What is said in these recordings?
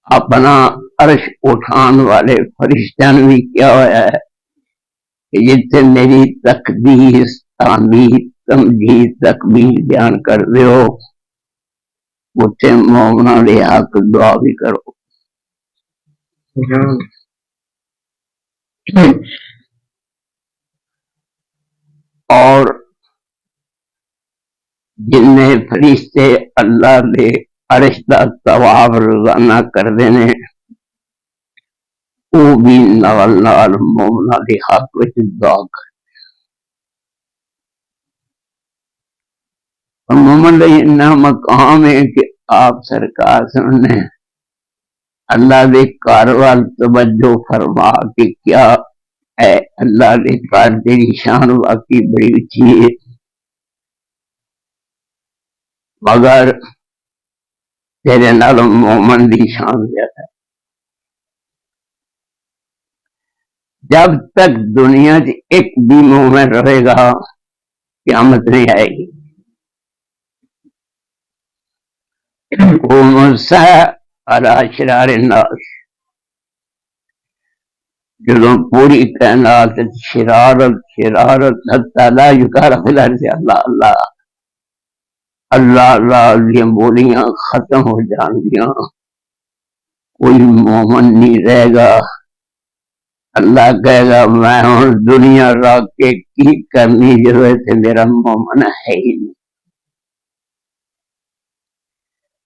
اپنا عرش اٹھان والے فرشتوں نے بھی کیا ہوا ہے کہ جتنے میری تقدیس تعمیر تمجید تکبیر بیان کر دے ہو اتنے مومناں دے حق دعا بھی کرو. اور جن فرشتے اللہ دے عرش دا طواف روزانہ کردے نے وہ بھی نال نال مومناں دے حق وچ دعا کر. مومن دا اتنا مقام ہے کہ آپ سرکار سننے اللہ دے کار وال توجہ فرما کہ کیا ہے اللہ دے کار تیری شان واقعی بڑی اچھی ہے مگر تیرے نال مومن دی شان زیادہ ہے. جب تک دنیا چ ایک بھی مومن رہے گا قیامت نہیں آئے گی. وہ مرسا علی شرار الناس جدوں پوری کائنات شرارت شرارت حتی لا یکار فی الارض اللہ اللہ اللہ اللہ یہ بولیاں ختم ہو جان گیاں کوئی مومن نہیں رہے گا. اللہ کہے گا میں ہوں دنیا رکھ کے کی کرنی ضرورت ہے میرا مومن ہے ہی نہیں.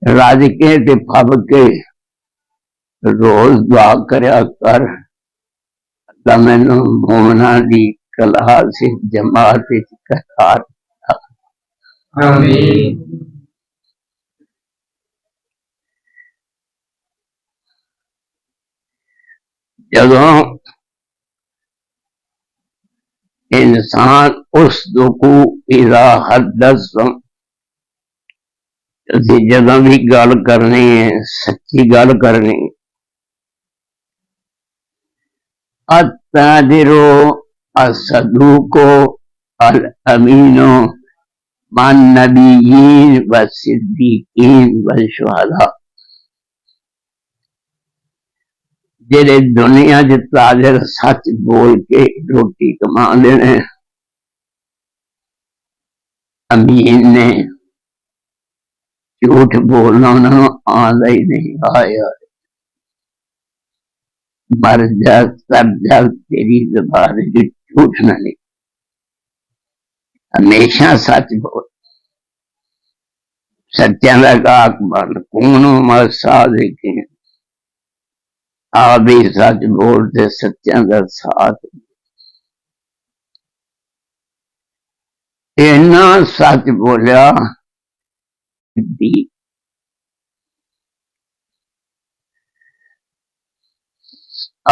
راج کے تے پھب کے روز دعا کریا کر اللہ مینوں مومناں دی کلا سے جماعت قرار. آمین. جدوں انسان اس دکو اذا حدث جدوں بھی گل کرنی ہے سچی گل کرنی التاجر الصدوق الامین مع النبیین والصدیقین والشہداء. جڑے دنیا چ تاجر سچ بول کے روٹی کما دینے امین نے جھوٹ بولنا انہوں آندا ہی نہیں. آیا مر جا سر جا تیری زبان جھوٹ نہ نہیں ہمیشہ سچ بول. سچیاں دا گاہک بن کونو مع الصادقین آپ بھی سچ بولتے سچیاں دا ساتھ. اینا سچ بولیا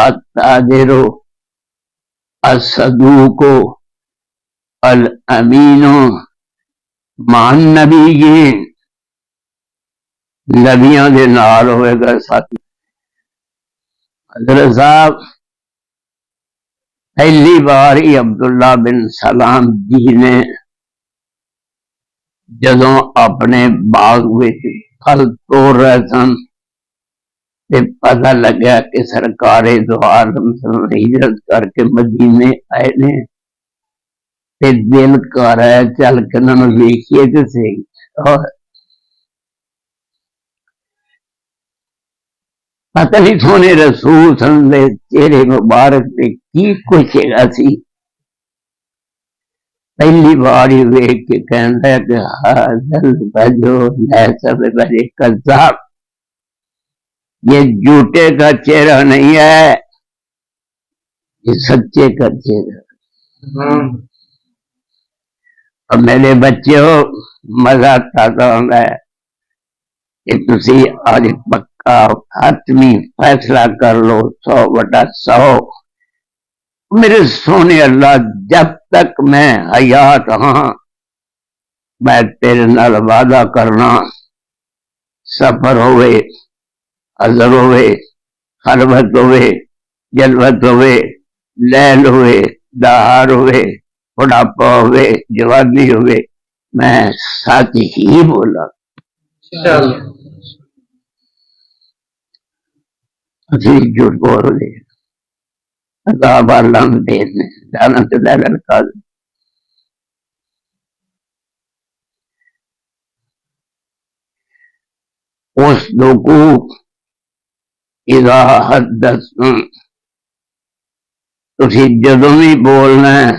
التاجر الصدوق الامین مع النبیین نبیاں دے نال ہوئے گا ساتھ. حضرت صاحب پہلی بار ہی عبداللہ بن سلام جی نے جدوں اپنے باغ وچ پھل توڑ رہے سن تے پتہ لگا کہ سرکار دو عالم ہجرت کر کے مدینے آئے نے تے دل کر رہا ہے چل کے انہاں نوں ویکھیے تے صحیح. پتہ نہیں سونے رسول صلی اللہ علیہ وسلم چہرے مبارک پہ کی کچھ ہے سی. پہلی بار ہی ویکھ کے کہندا ہے کہ حاضر بجو لیسا ببر کذاب یہ جھوٹے کا چہرہ نہیں ہے یہ سچے کا چہرہ. اور میرے بچے ہو مزہ تازہ ہوتا ہے کہ تسی آج پکا حتمی فیصلہ کر لو 100/100 میرے سونے اللہ جب تک میں حیات ہاں میں تیرے نال وعدہ کرنا سفر ہوئے حضر ہوئے خلوت ہوئے جلوت ہوئے لیل ہوئے دہار ہوئے بڑھاپا ہوئے جوانی ہوئے میں سچ ہی بولا. اسی جھوٹ بول رہے عذاب اللہ نے دینے لعنت اللہ علی الکاذب. اصدقوا اذا حدثتم، تسی جدوں بھی بولنا ہے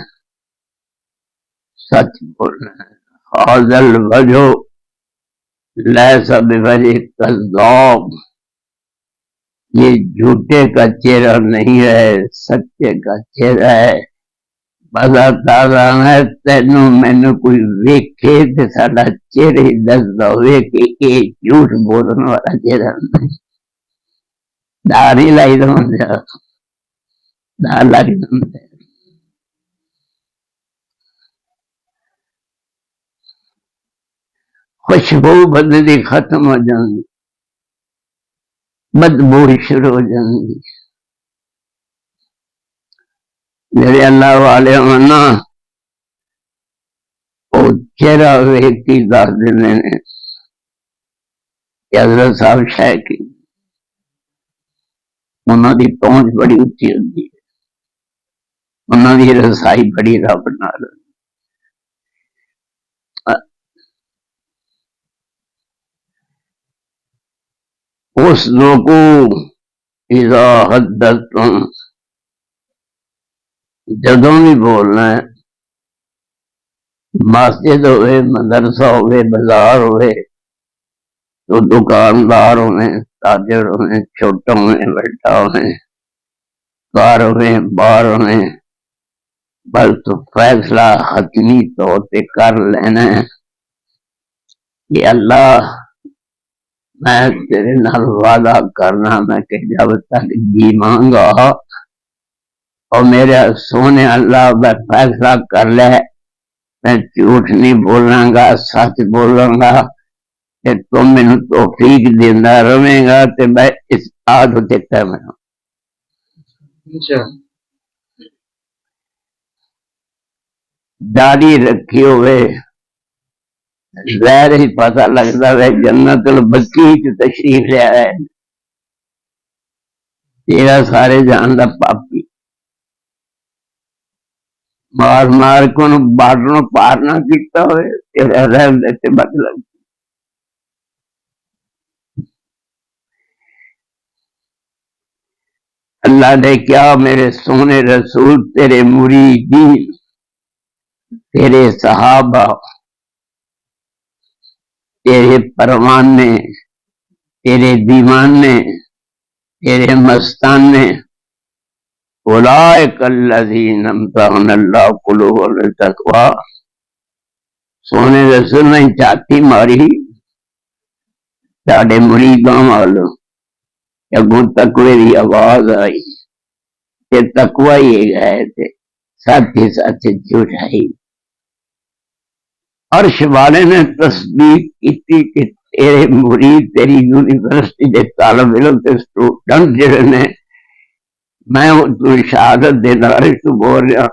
سچ بولنا ہے. هذا الوجه ليس بوجه کذاب، یہ جھوٹے کا چہرہ نہیں ہے، سچے کا چہرہ ہے. بلا تعالیٰ ہے تینوں مینوں کوئی ویکھے تے ساڈا چہرہ ہی دسدا ہوئے کہ یہ جھوٹ بولن والا چہرہ نہیں. داری لائی دوں دار لائی دوں. خوشبو بدلی ختم ہو جاندی، بدبو شروع ہو جاندی. میرے اللہ والے ہونا وہ چہرہ ویکھ کے دس دینے نے کہ حضرت صاحب شاہ کی انہوں دی پہنچ بڑی اچھی ہوتی ہے، انہوں دی رسائی بڑی رب نال. اس لوگوں اذا حدثتم، جدوں بھی بولنا ہے، مسجد ہوئے، مدرسہ ہوئے، بازار ہوئے، تو دکاندار ہوئے، تاجر ہوئے، چھوٹا ہوئے، بڑا ہوئے، کار ہوئے، باہر ہوئے، بس تو فیصلہ حتمی طور پہ کر لینا ہے کہ اللہ میں تیرے نال وعدہ کرنا میں کہ جب تک جی مانگا اور میرے سونے اللہ میں فیصلہ کر لے میں جھوٹ نہیں بولوں گا، سچ بولوں گا کہ تم مینوں توفیق دینا رہے گا تو میں اس عادت دیتا میں داڑھی رکھی ہوئے ظاہر ہی پتہ لگتا ہے جنت البقیع چ تشریف لے آیا ہے. تیرا سارے جان دا پاپی مار مار کو باٹروں پار نہ کیتا ہوئے تیرا رحم دیتے مطلب. اللہ نے کیا میرے سونے رسول تیرے مریدین تیرے صحابہ تیرے پروانے تیرے دیوانے تیرے مستانے اولئک الذین امتحن اللہ قلوبهم للتقوی، سونے رسول نے چاتی ماری ساڈے مریداں والوں اگوں تقوی دی آواز آئی تے تقوی ہی گئے تے ساتھی ساتھی جھوٹائی. عرش والے نے تصدیق کی کہ تیرے مرید تیری یونیورسٹی دے طالب علم تے سٹوڈنٹ جڑے نے میں تو شہادت دے نارے تو بول رہا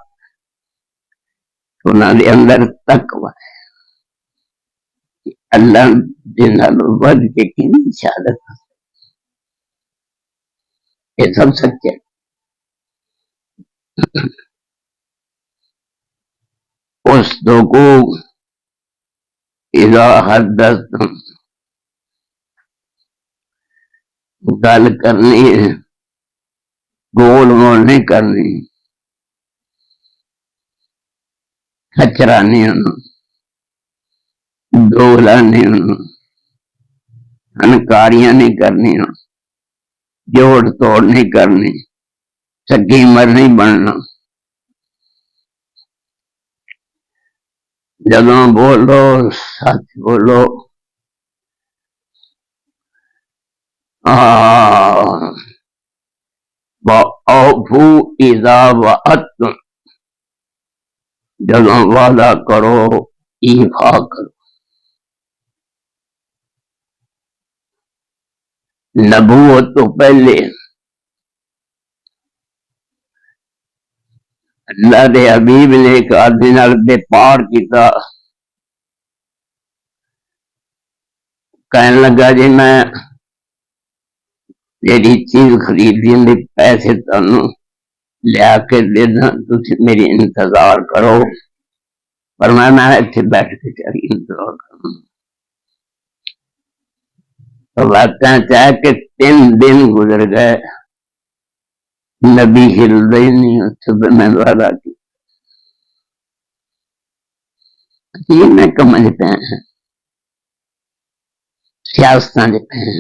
انہاں دے اندر تقوی ہے. اللہ دے نال ود کے کینی شہادت یہ سب سچے. اس کو اذا حدثتم، گل کرنی ہے گول مول نہیں کرنی، کچرا نہیں ہونا، دولا نہیں ہونا، انکاریاں نہیں کرنی، جوڑ توڑ نہیں کرنی، سکیمر نہیں بننا. جدوں بولو سچ بولو. وَأَوْفُوا إِذَا وَعَدتُّمْ، جدوں وعدہ کرو ایفا کرو. نبوت تو پہلے اللہ دے حبیب نے ایک آدمی نال بیپار کیتا، کہنے لگا جی میں جیڑی چیز خریدی دے پیسے تانوں لیا کے دینا، تسی میری انتظار کرو، پر میں اتنے بیٹھ کے تیری انتظار کروں. تو واقعہ چاہ کہ 3 دن گزر گئے، نبی ہلدے ہی نہیں. اتنے میں وعدہ کی یہ میں کمجھتے ہیں سیاستاں جتے ہیں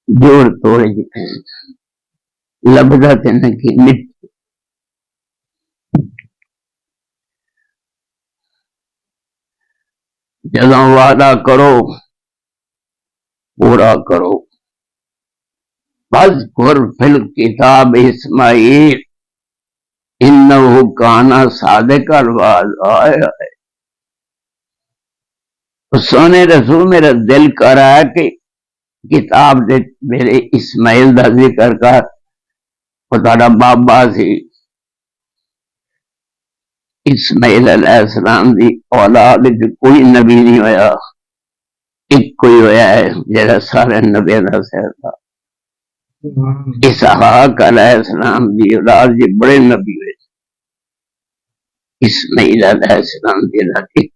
جوڑ توڑ جتے ہیں لبدا تین کی مٹی. جدوں وعدہ کرو پورا کرو. واذکر فی الکتاب اسماعیل انہ کان صادق الوعد. سونے رسول میرا دل کر رہا ہے کہ کتاب دے میرے اسماعیل دا ذکر کر. وہ تہاڈا بابا سی اسماعیل علیہ السلام دی اولاد کوئی نبی نہیں ہویا، ایک کوئی ہویا ہے جیسا سارے نبی دا سیر تھا. اسحاق علیہ السلام دی اولاد جی بڑے نبی ہوئے، اسماعیل علیہ السلام دی اولاد ایک.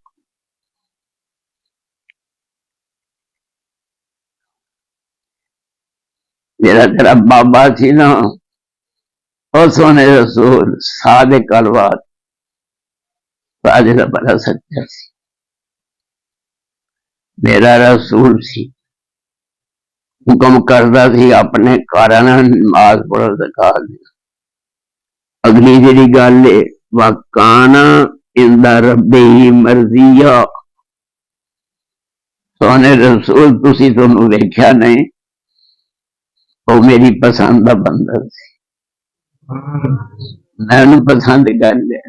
جیسا تیرا بابا سی نا او سونے رسول صادق الوعد، صادق بڑا سچا سی، میرا رسول سی، حکم کرتا سی اپنے کارن نماز پڑھو زکات دو. اگلی جڑی گل ہے وکانا عند ربہ مرضیہ. سونے رسول تسی تانوں ویکھیا نہیں، وہ میری پسند دا بندہ سی، میں انہوں پسند کر لیا.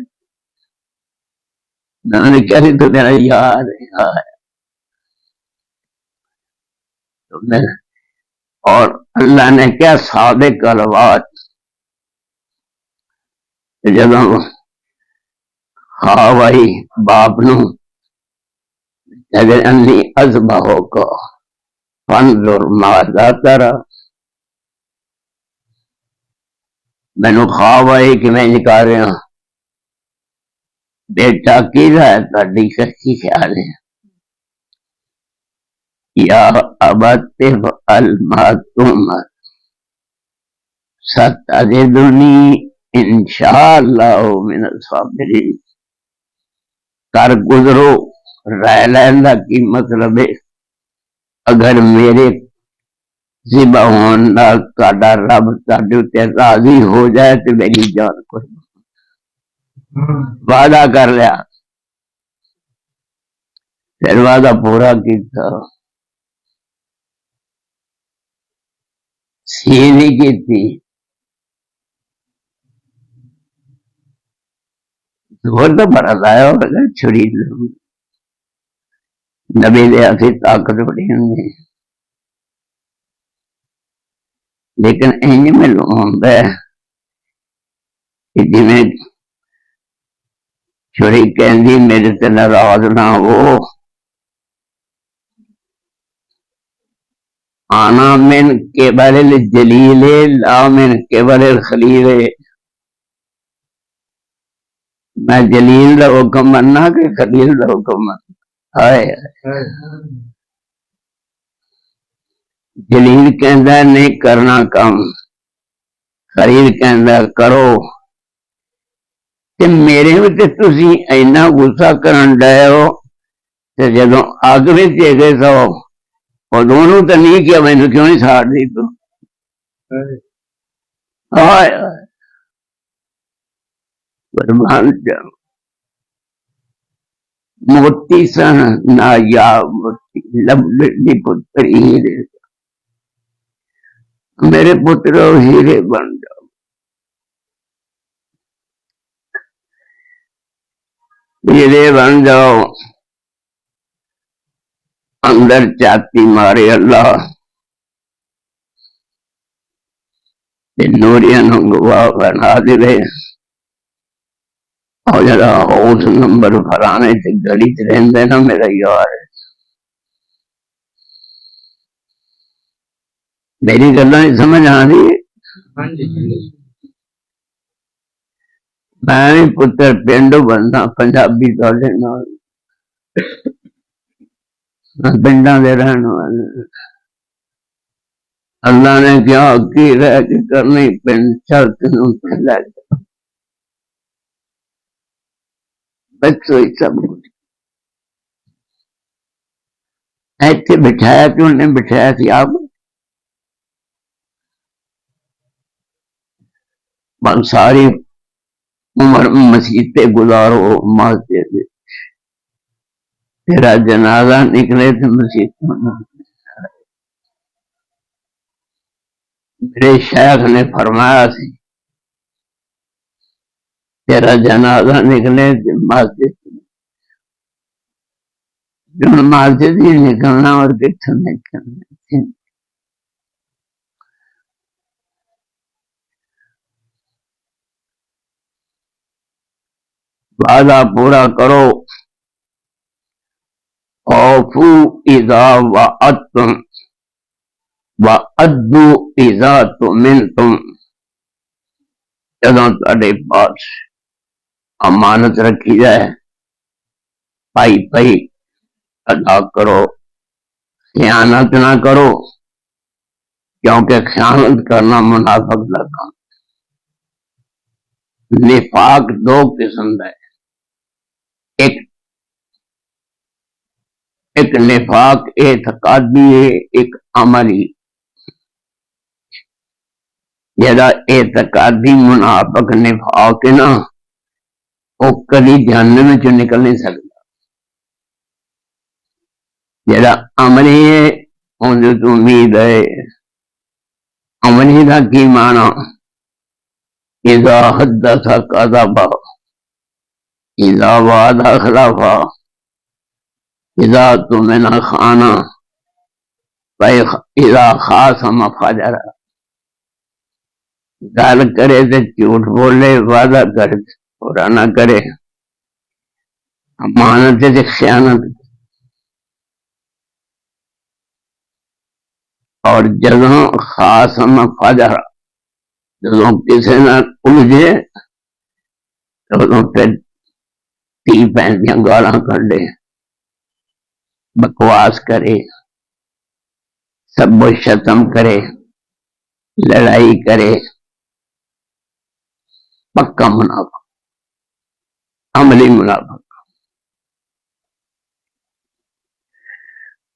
میں نے کہا تو میرا یار ہے. اور اللہ نے کیا صادق الوعد. جب ہاں بھائی باپ نو اگر انی اذبحو کو فانظر ماذا ترى، مینو خواب آئی کہ میں کر رہا بیٹا کی رہا ہے تاری کی خیال ہے. یا ابت افعل ما تؤمر ستجدنی انشاءاللہ من الصابرین. کر گزرو رہ لینا کی مطلب ہے اگر میرے ذبح ہونا تہاڈا رب تہاڈے تے راضی ہو جائے تو میری جان کو وعدہ کر لیا. پھر وعدہ پورا کیتا، سیدھی کیتی. زور تو بڑا لایا ہوگا چھری نبی دے ہاتھی طاقت بڑی ہوندی، لیکن انج معلوم ہوندا ہے کہ جویں چھری کہندی میرے تے ناراض نہ ہو، آنا من قبل الجلیل لا من قبل الخلیل. میں جلیل دا حکم مننا کہ خلیل دا حکم مننا. جلیل کہندا نہیں کرنا کام، خلیل کہندا کرو. تے میرے تے تسی اینا غصہ کرن ڈے ہو تے جدوں اگ وچ گئے سو اور دونوں تو نہیں کیا میں کیوں نہیں ساڑ دی تو قربان جاؤ. موتی سن نایاب موتی لبی پتر ہیرے، میرے پترو ہیرے بن جاؤ. ہیرے بن جاؤ. اندر چاتی مارے اللہ نوریاں نو گواہ بنا دے. اور جڑا ہاؤس نمبر فلانے تے گلی چ رہندا نا میرا یار میری گلاں سمجھ آ رہی ہے؟ میں پتر پنڈو بننا پنجابی تھوڑے نال پنڈاں دے رہن والے اللہ نے کیا کی رہ کے کرنی پنڈ چل تینوں پنڈ لے جا بچو ہی سب کچھ ایتھے بٹھایا کیوں نے بٹھایا سی آپ بس ساری عمر مسجد پہ گزارو مسجد تیرا جنازہ نکلے تو مسجد میرے شیخ نے فرمایا سی تیرا جنازہ نکلے تو مسجد جو مسجد ہی نکلنا اور کتوں نکلنا وعدہ پورا کرو اوفو اذا وعدتم وعدو اذا تمنتم جدوں تہاڈے پاس امانت رکھی جائے پائی پائی ادا کرو خیانت نہ کرو کیونکہ خیانت کرنا منافق کا کام نفاق دو قسم کا ہے ایک نفاق اعتقادی ہے ایک عملی جڑا اعتقادی منافق نفاق ہے نا وہ کبھی جہنم میں نکل نہیں سکتا جڑا عملی ہے ان تو امید ہے عملی کا کی معنی اذا حدث کذب اذا وعد خلف اذا تمن خانا اذا خاصم فجر گل کرے تو جھوٹ بولے وعدہ کرے پورا نہ کرے امانت سے خیانت اور جدوں خاصم فجر جدوں کسی نہ الجھے تو پھر تی پہنیاں گالاں کڈے بکواس کرے سب و شتم کرے لڑائی کرے پکا منافق عملی منافق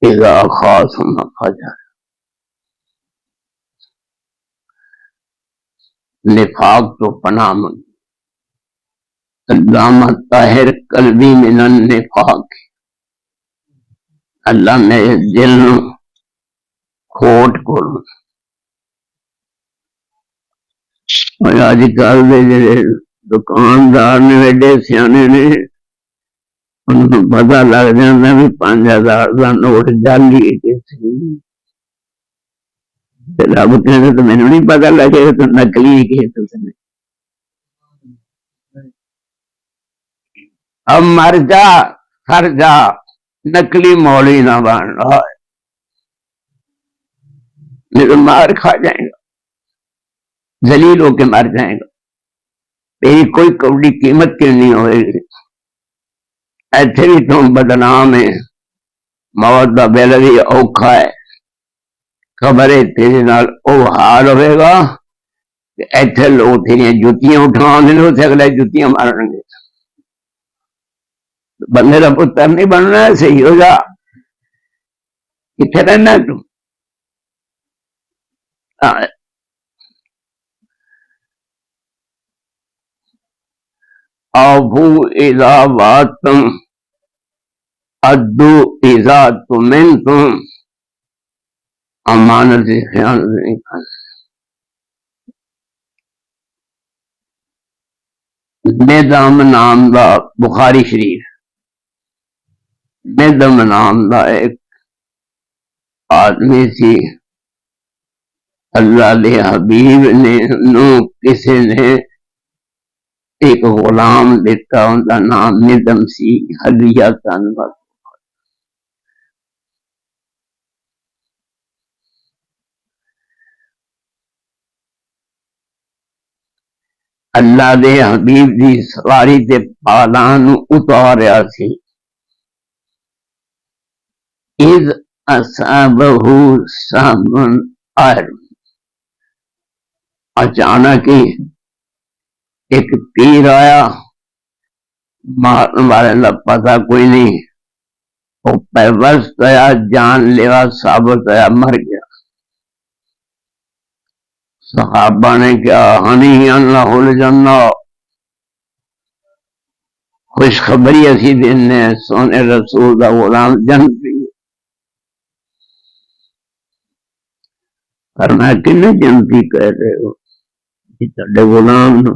اذا خاصم فجر نفاق تو پناہ من علامہ طاہر قلبی من النفاق اللہ میرے دل نو کھوٹ کھول اج کل دے جڑے دکاندار نے ایڈے سیانے نے انہوں پتا لگ جاتا بھی 5000 کا نوٹ جعلی رب کہنے تو مینوں نہیں پتا لگے تو نکلی کہ اب مر جا سر جا نکلی مولوی نہ بن رہا ہے نہیں تو مار کھا جائیں گا ذلیل ہو کے مر جائیں گا میری کوئی کوڑی قیمت کی نہیں ہوئے گی ایتھے بھی تم بدنام ہے موت کا بل بھی اوکھا ہے خبر ہے تیرے نال او حال ہوئے گا کہ ایتھے لوگ تیریاں جتیاں اٹھا دیں تو اگلے جتیاں مارن گے بندے کا پتر نہیں بننا صحیح ہو جا کتنے رہنا تو اوفو اذا وعدتم ادو اذا تمنتم امانت سے خیانت نہیں کرنا ندم نام دا بخاری شریف ندم نام دا ایک آدمی سی اللہ دے حبیب نے نو کسی نے ایک غلام دیتا ان کا نام ندم سی ہدیہ تنبت اللہ دے حبیب دی سواری تے پالاں نو اتاریا سی. اذ اصابہ سامن آر، اچانک ہی ایک تیر آیا، مارنے والے کا پتہ کوئی نہیں، وہ پیوست ہوا، جان لیوا ثابت ہوا، مر گیا. صحابہ نے کیا ہنی اللہ الجنہ، خوشخبری اسی دینے سونے رسول دا غلام جنتی. فرمایا کنے جنتی کہہ رہے ہو؟ یہ تھوڑے غلام نو.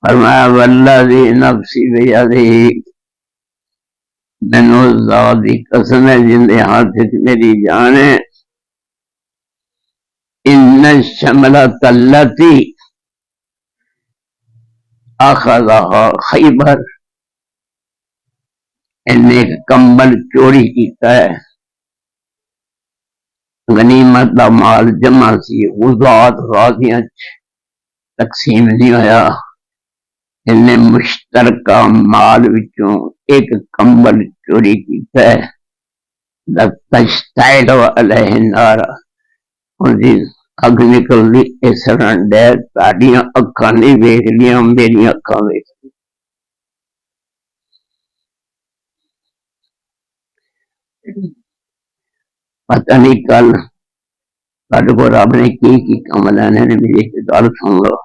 فرمایا والذی نفسی بیدہ، مینو ذات دی قسم ہے جن دے ہاتھ وچ میری جان ہے. ان الشملۃ التی اخذها خیبر، ان ایک کمبل چوری کیتا ہے، غنیمت دا مال جمع سی، غزات غازیاں تقسیم نہیں ہویا، ان نے مشترکہ مال وچوں ایک کمبل چوری کیتا ہے. لتشتعل علیہ النار، ان دی اگ نکل دی اس رنڈے، تاڑیاں اکھاں نہیں ویکھ لیاں، میری اکھاں ویکھ لیاں. پتہ نہیں کل ساڈے کو رب نے کی کام لینے نے. میری ایک گل سن لو،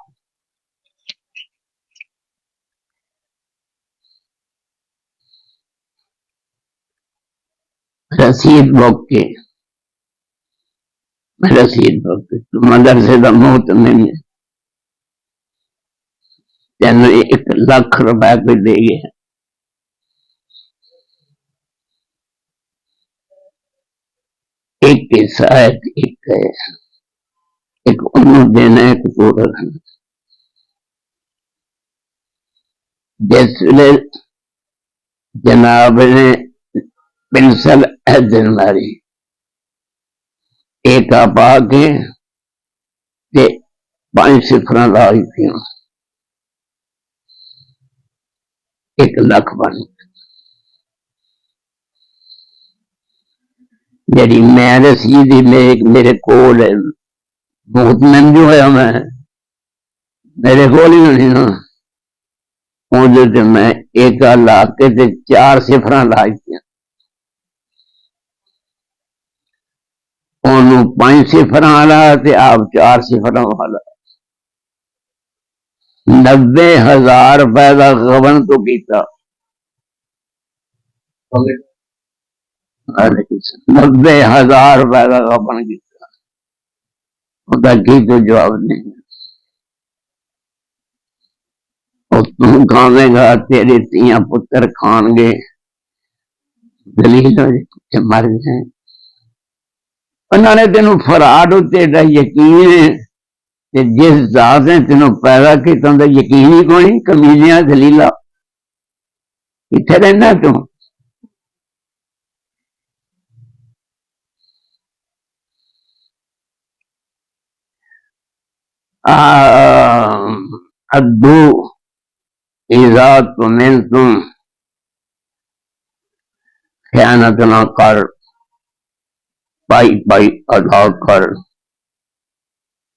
رسید بک کے رسید بک تو مدرسے دا محتمم ہے، تینوں 1,00,000 روپے کو دے گئے. ایک حصہ ہے، ایک انہوں دینا، ایک تو رکھنا. جس ویلے جناب نے پنسل دن ماری، ایک آپ آ کے 5 صفراں لائی تھی، 1,00,000 بن جی. میں رسید میرے کول ہے، محتمم جو ہوا میں میرے کول ہی نہیں نا، اندر میں ایک لا کے 4 صفراں لائی تھی، انہوں 5 صفراں والا تے آپ 4 صفراں والا. 90,000 روپے کا غبن تو کیتا. 90,000 روپے کا غبن کیتا، انہوں کی تو جواب نہیں. تم کھانے گا، تیرے تیاں پتر کھان گے، دلیل مر جائیں. انہوں نے تینوں فراڈ تیرا یقین ہے کہ جس ذات نے تینوں پیدا کیتا ہوں یقین ہی کوئی. کمیلیاں دلیلا کتنے رہنا تم؟ ادو اذا تمنتم، خیانت نہ کر، پائی ادا کر،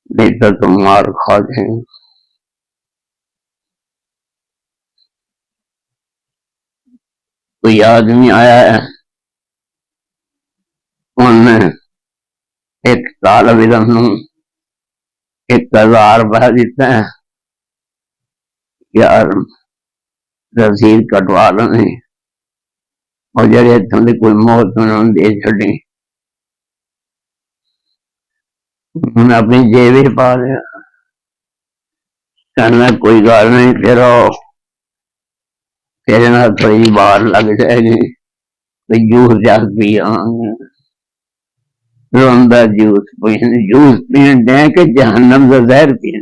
نہیں تو تم مار کھا جائیں. کوئی آدمی آیا ہے، انہوں نے ایک طالب علم 1,000 روپے دیتا ہے، یار رسید کٹوا لیں، اور جڑے اتوں کی کوئی موت انہوں دے چڑی، انہوں نے اپنی جیب پا لیا. کہنا کوئی گل نہیں، تیرے نال تھوڑی بار لگ جائے گی، جوس جاس پی روندا جوس پین ڈے کہ جہنم کا زہر پین.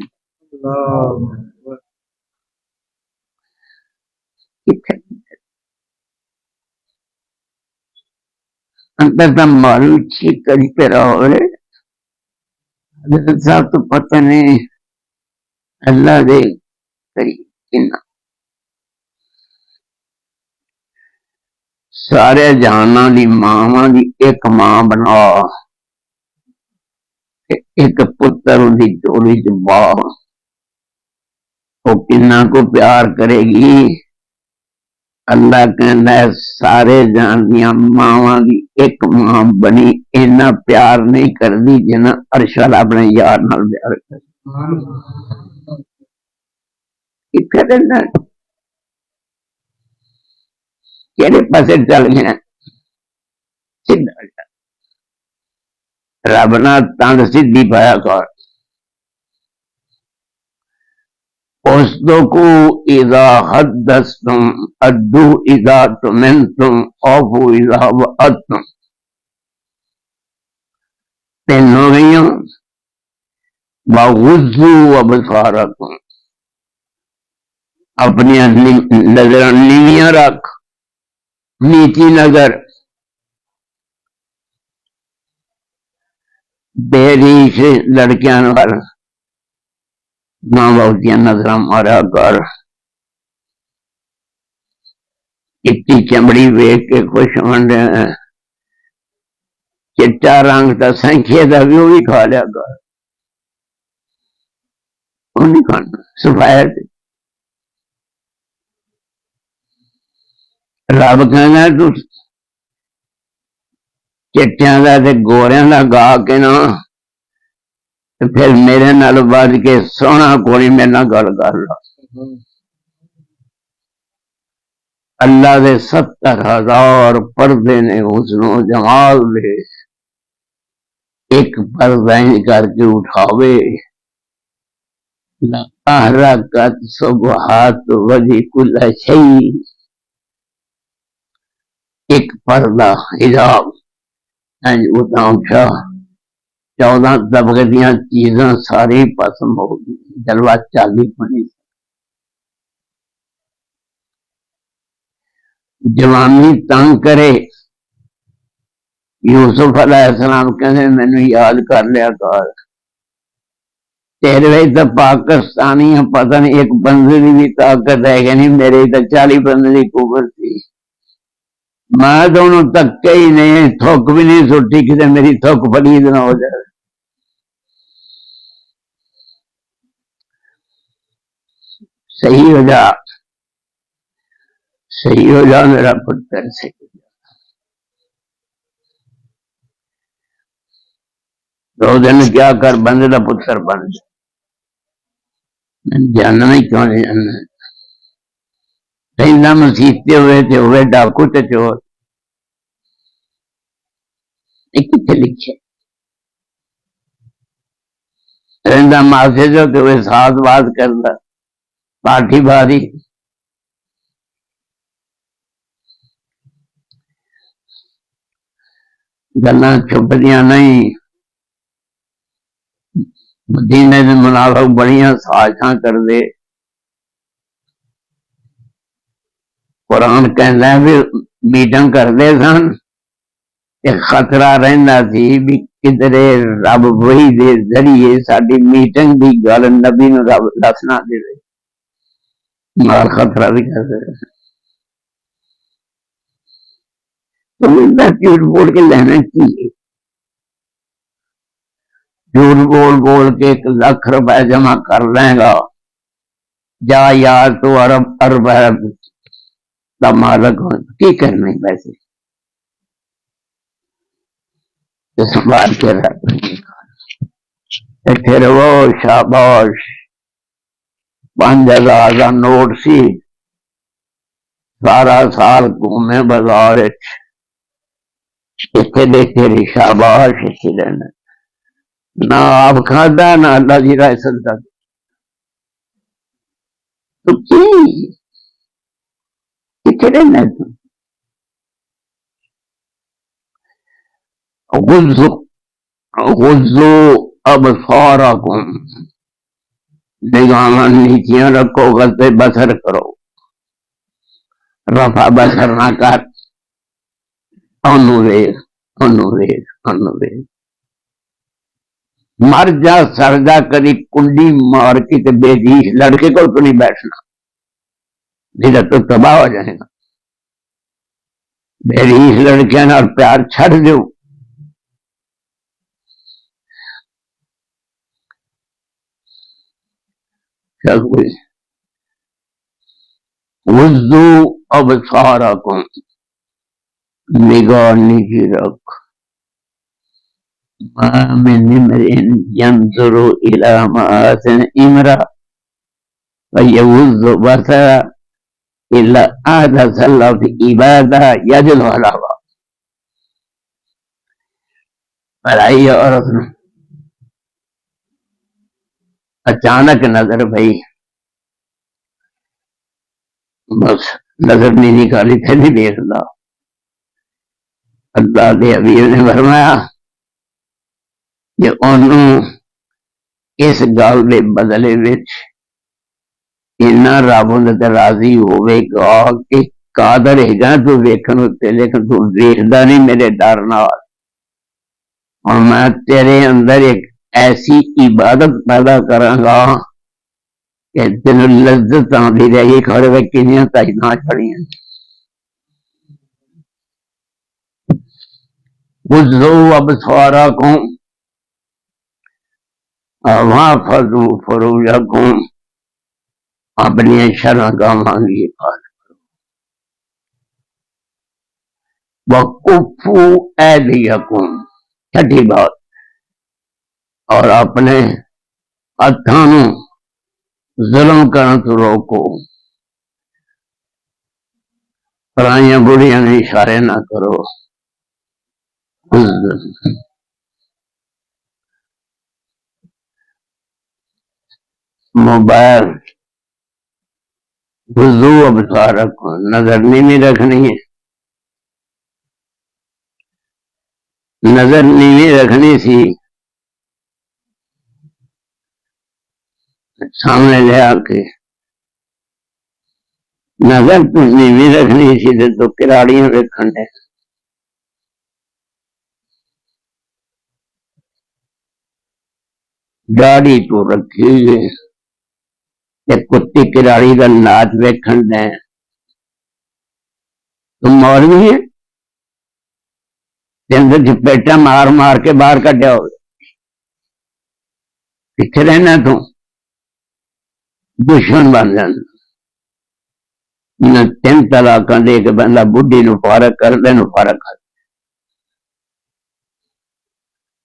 اندر کا مارو ٹھیک کری پہ رہو رے. حضرت صاحب تو پتہ نہیں اللہ دے قریب سارے جہاناں دی ماواں دی ایک ماں بنا، ایک پتر دی چولی چ با، وہ کنا کو پیار کرے گی؟ اللہ کہنا ہے سارے جہان دیاں ماواں دی ایک ماں بنی اینا پیار نہیں کر دی جنا عرش والا اپنے یار نال پیار کر کہڑے پاسے چل گیا رب نہ تنگ سیدھی پایا کر اصدقوا اذا حدثتم ادوا اذا تمنتم اوفوا اذا وعدتم تین ہو گئی وغضوا ابصارکم اپنی نظر نیویاں رکھ، نیچی نظر، بےریش لڑکیاں وال ماں باپ دیا نظر مارا کر، چٹی چمڑی ویک کے خوش ہونڈ، چٹا رنگ تا سنکھے دا بھی وہ بھی کھا لیا کر، وہ نہیں کھانا سفایا تھی۔ رب کہنا تو چٹیاں دا تے گوریاں دا گا کے نا پھر میرے نال بج کے سونا کوئی میرے نال گل کر لو۔ اللہ دے 70,000 پردے نے حسن و جمال دے، ایک پردہ کر کے اٹھاوے، لَأَحْرَقَتْ سُبْحَاتُ وَجْهِ كُلَّ شَيْءٍ، ایک پردہ حجاب اٹھا 14 طبقے دیاں چیزاں ساری پسم ہو گئی، جلوہ چالی پڑی، جوانی تنگ کرے۔ یوسف علیہ السلام کہنے میں نے یاد کر لیا کر تیرے وی تو پاکستانی ہیں، پتہ نہیں ایک بندے دی بھی طاقت ہے کہ نہیں، میرے تو 40 بندے دی قوت تھی، میں تو انہوں تک ہی نہیں، تھوک بھی نہیں سٹی کہ میری تھوک پلید نہ ہو جائے۔ صحیح ہو جا، صحیح ہو جا میرا پتر، صحیح ہو جا۔ دو دن کیا کر بندے دا پتر بن جا، جاننا نہیں کیوں نہیں جاننا، رہنا مسیحتے ہوئے ڈاکو تے چور، ایک کتنے لکھے رہنا ماسے جو تے ہوئے ساتھ بات کرنا پارٹی باری، گلاں چھپدیاں نہیں، مدینے دے منافق بڑیاں سازشاں کر دے۔ قرآن کہندا ہے بھی میٹنگ کرتے سن، ایک خطرہ رہندا سی بھی کدرے رب وحی دے ذریعے ساری میٹنگ دی گل نبی نو رب دسنا دے مار خطرہ بھی کرتے تم جھوٹ بول کے لینا کی ہے؟ جھوٹ بول کے 1 لاکھ روپے جمع کر لیں گا، جا یار تو ارب کا مالک ہو، کی کرنا ہے پیسے سنبھال کے رکھ، پھر وہ شاباش 5,000 کا نوٹ سی، سارا سال گھومے بازار تیری شاباش لینا، نہ آپ کھادا نہ اللہ جی رائے سکتا تو کتنے رہنا تم؟ غضو ابصارکم، نگاہ نیچیاں رکھو، غض بصر کرو، رفع بصر نہ کر، انو ویکھ۔ مر جا سر جا کدی کنڈی مار کے تے بے جیش لڑکے کو تو نہیں بیٹھنا، نہیں تو تباہ ہو جائے گا۔ بے جیش لڑکیاں نال پیار چھڑ دیو، کیا کوئی وضو ابصارکم، نگاہ نیچی رکھ، ما من امرئ ينظر الى محاسن امرأة فيغض بصره الا احدث الله في عبادة يجد حلاوة۔ بڑائی عورت نے اچانک نظر بھئی، بس نظر نہیں نکالی تھے نہیں دیکھ لا۔ اللہ کے حبیب نے فرمایا کہ انہوں اس گل کے بدلے وچ اتنا رب تے راضی ہوئے گا کہ قادر ہے گا تو ویکھن تے، لیکن تو ویکھدا نہیں میرے ڈر نال، اور میں تیرے اندر ایک ایسی عبادت پیدا کراں گا کہ تینوں لذت آندی رہے گی، کھڑے ہوئے کنیاں تجنا چڑھیاں۔ وضو ابصارکم واحفظوا فروجکم، اپنی شرمگاہاں کی حفاظت، وکفوا ایدیکم، چھٹی بات، اور اپنے ہاتھاں نوں ظلم کرن تو روکو، پرائیاں بڑیاں نے اشارے نہ کرو۔ موبائل وضو ابصارکم، نظر نہیں رکھنی ہے، نظر نہیں رکھنی سی، سامنے لے آ کے نظر تو نہیں رکھنی سی تو کراڑیاں ویکھن دے، داڑھی تو رکھی ہے تے کتی کراڑی کا ناچ ویکھن دے۔ تم مولوی ہے اندر چپیٹا مار مار کے باہر کڈیا ہو، کتنے رہنا تو دشمن بن جانا۔ تین طلاق دے کے بندہ بڈھی نو فارغ کر دے، نو فارغ کر دے،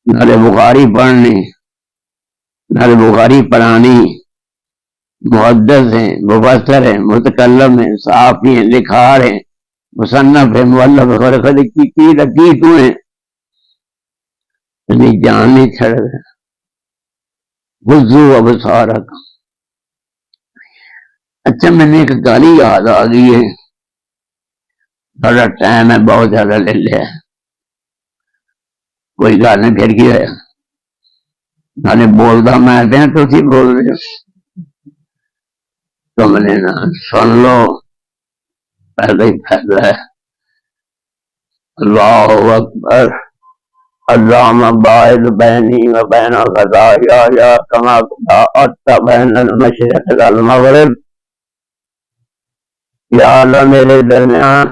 نالے بخاری پڑھنی، نالے بخاری پڑھانی، محدث ہیں، مفسر ہیں، متکلم ہیں، صحافی ہیں، لکھار ہیں، مصنف ہے، مؤلف کی رکی تو ہیں، جان نہیں چھڑ گئے۔ وضو ابصارکم۔ اچھا میں نے ایک گالی یاد آ گئی ہے، بڑا ٹائم ہے، بہت زیادہ لے لیا ہے، کوئی گل نہیں، پھر کی ہوا، میں بولتا میں دیں تو تھی بول رہے تم نے نہ سن لو، پہلے ہی فائدہ ہے۔ اللہ اکبر، اللہم باعث بینی و بین خطایا کما باعثت بین المشرق والمغرب، یا اللہ میرے درمیان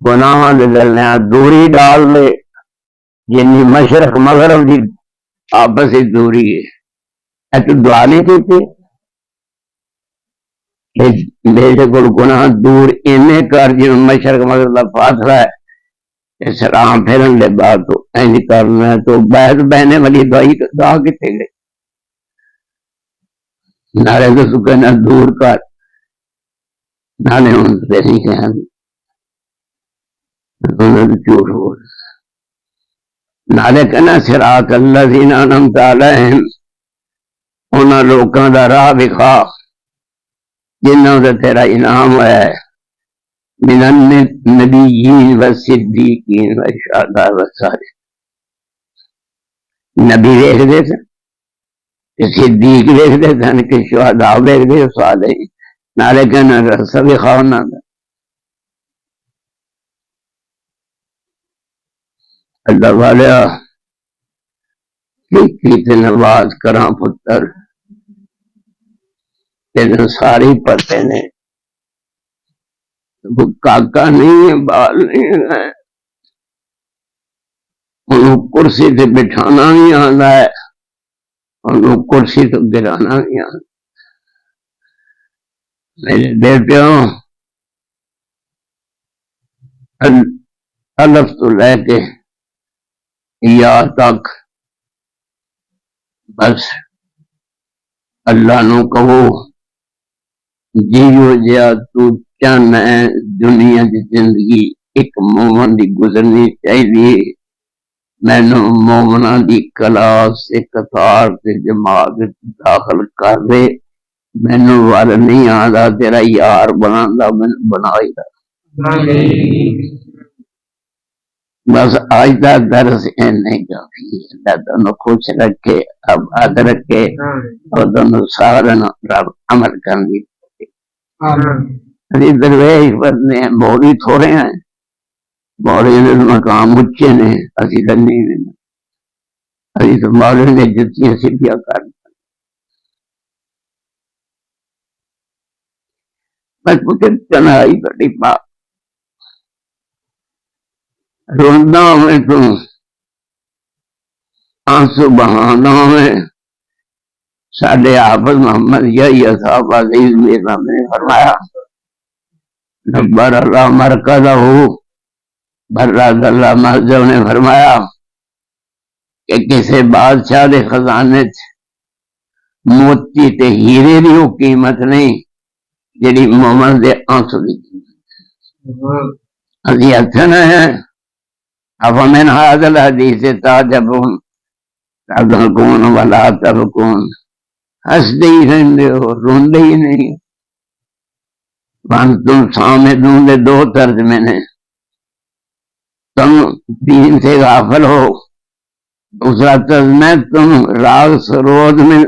گناہاں دے درمیان دوری ڈال دے، جنی مشرق مغرب دی آپس ہی دوری ہے۔ تو دعا نہیں کیتی میرے کو گناہ دور اینے کر جن مشرق مغرب کا فاصلہ ہے، سلام پھرن دے بعد تو اینج کرنا ہے، تو بعد بہنے والی دعا کتے گئے، نارے تو سکنا دور کر، نالے ان سے نہیں کہنا انہوں نے جھوٹ بول، نالے کہنا صراط الذین انعمت علیہم، انہاں لوکاں دا راہ بکھا جنہوں سے تیرا انعام ہوا ہے، من النبیین والصدیقین والشہداء والصالحین، نبی دیکھ دے تھے، صدیق دیکھ دے تھے، کہ شہداء دیکھ دے صالحین، نالے کہنا رسہ بکھاؤ نہ دا۔ اللہ والے کی نواز کراں پتر تین ساری پتے نے وہ کاکا نہیں ہے بال نہیں ہے انہوں کرسی سے بٹھانا نہیں آتا ہے انہوں کرسی تو گرانا نہیں آتا میرے بیٹیوں الف تو لے کے یا تک بس اللہ نو کہو جیو جیا تو چاہنا ہے دنیا کی زندگی ایک مومن دی گزرنی چاہیے مینو مومنا دی کلاس سے قطار سے جماعت داخل کر دے مینو وال نہیں آتا تیرا یار بنا بنائی دا بس آج کا درس نہیں کافی اللہ تمہیں خوش رکھے آباد رکھے اور تمہیں سارا رب عمل کرنے درویش بندے ہیں بوری تھوڑے ہیں بوری مقام اچے نے اسی لنی ابھی تو مولوی نے جتیاں سیدھیاں کر بس پتر چنائی بڑی بات روندا میں تو آنسو بہانا میں ساڈے حافظ محمد یحییٰ صاحب عزیز میرا نے فرمایا نبر اللہ مرکزہ برد اللہ مسجد نے فرمایا کہ کسی بادشاہ دے خزانے موتی تے ہیرے دی وہ قیمت نہیں جڑی مومن دے آنسو دی قیمت ابھی ہتھن ہے افمن هذا الحدیث تعجبون تضحکون ولا تبکون ہسدے ہی رہندے ہو روندے ہی نہیں وانتم سامدون دے دو ترجمے نے تم دین سے غافل ہو دوسرا ترجمہ تم راگ سرود میں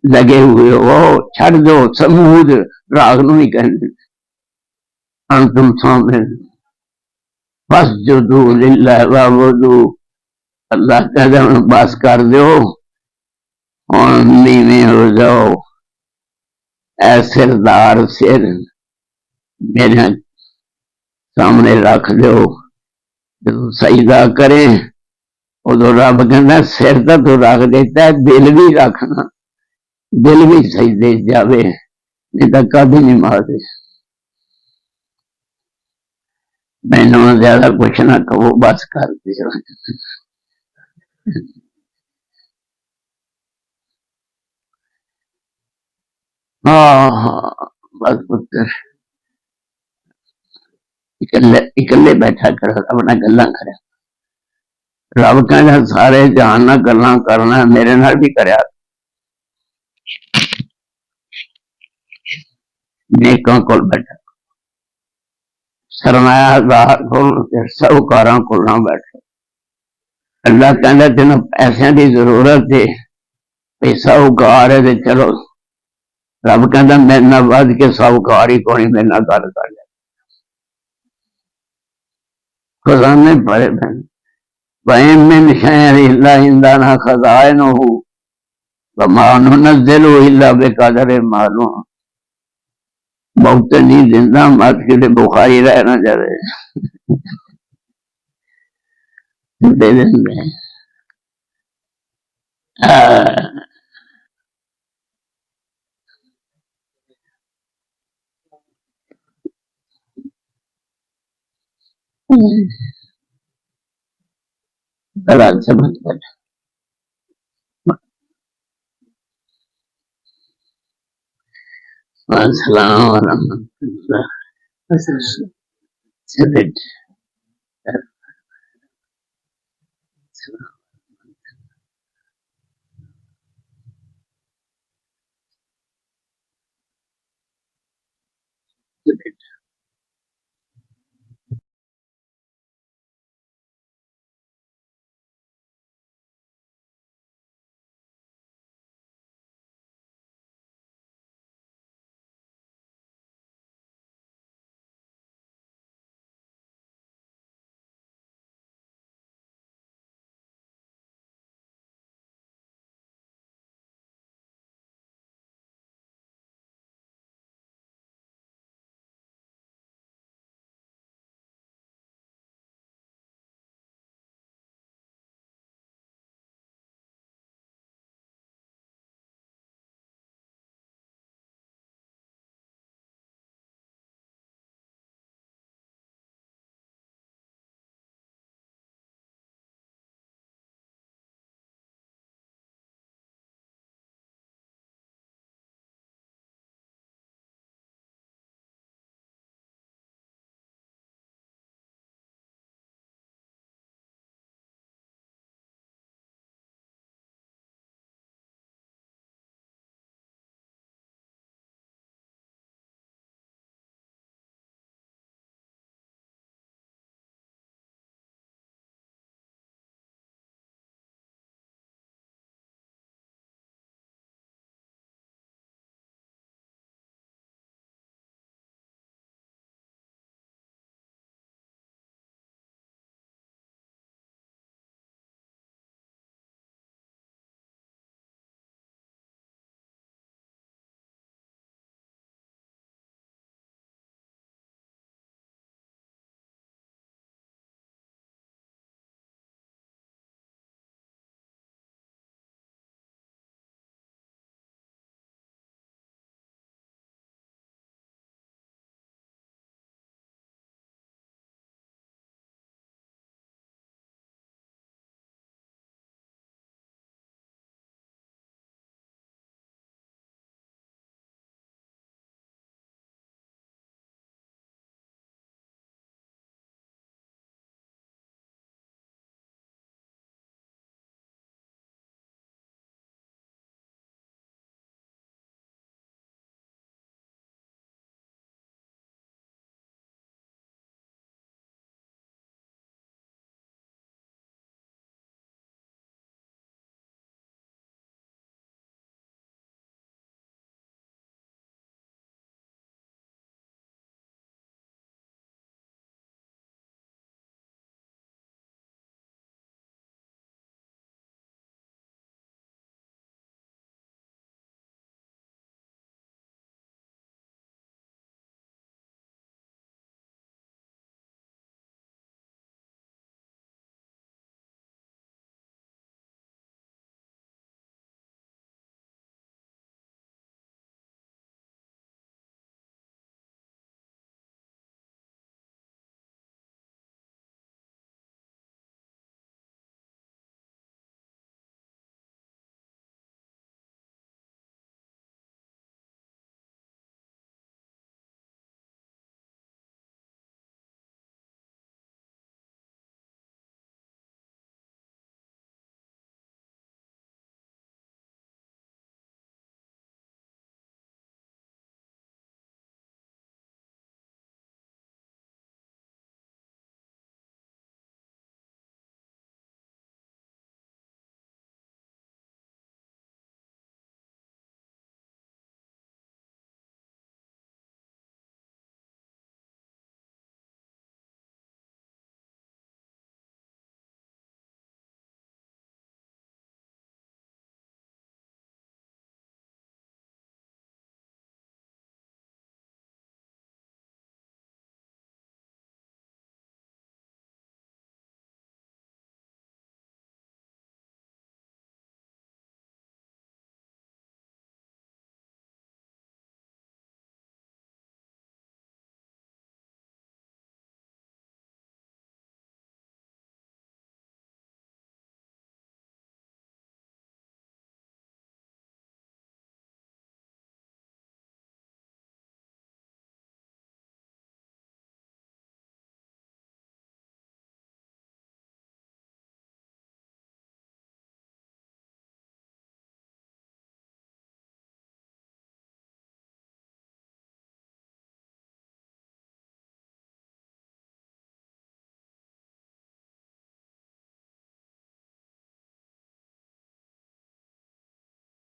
لگے ہوئے ہو چھڑ دو سمود راگ نو ہی کہندے انتم سامدون فسجدوا للہ وعبدوا اللہ کہتا ہوں بس کر دیو اور نیویں ہو جاؤ اے سردار سر میرے سامنے رکھ دیو جب سجدہ کریں ادو رب کہنا سر تو رکھ دیتا ہے دل بھی رکھنا دل بھی سجدے جاوے نہیں تو کبھی نہیں مارے میں نے زیادہ کچھ نہ کہو بس کر دیو بس پتر اکلے بیٹھا کر اپنا گلا کرا رب کہنا سارے جہان نہ گلا کرنا میرے نال بھی کریا نیکاں کول بیٹھا سرمایہ دار کول ساہوکاراں کول نہ بیٹھا اللہ کہنا تینوں پیسے کی ضرورت ہے پیسہ ساہوکار ہے چلو رب کہنا میرے نال ود کے ساہوکار ہی کوئی میرے نال گل کر لے خزانے پڑے بہن وَإِن مِّن شَيْءٍ إِلَّا عِندَنَا خَزَائِنُهُ وَمَا نُنَزِّلُهُ إِلَّا بِقَدَرٍ مَّعْلُومٍ بہت نہیں زندہ مت کے لیے بخاری رہنا چاہے دے دیں بڑا سمجھ کر السلام ورحمۃ اللہ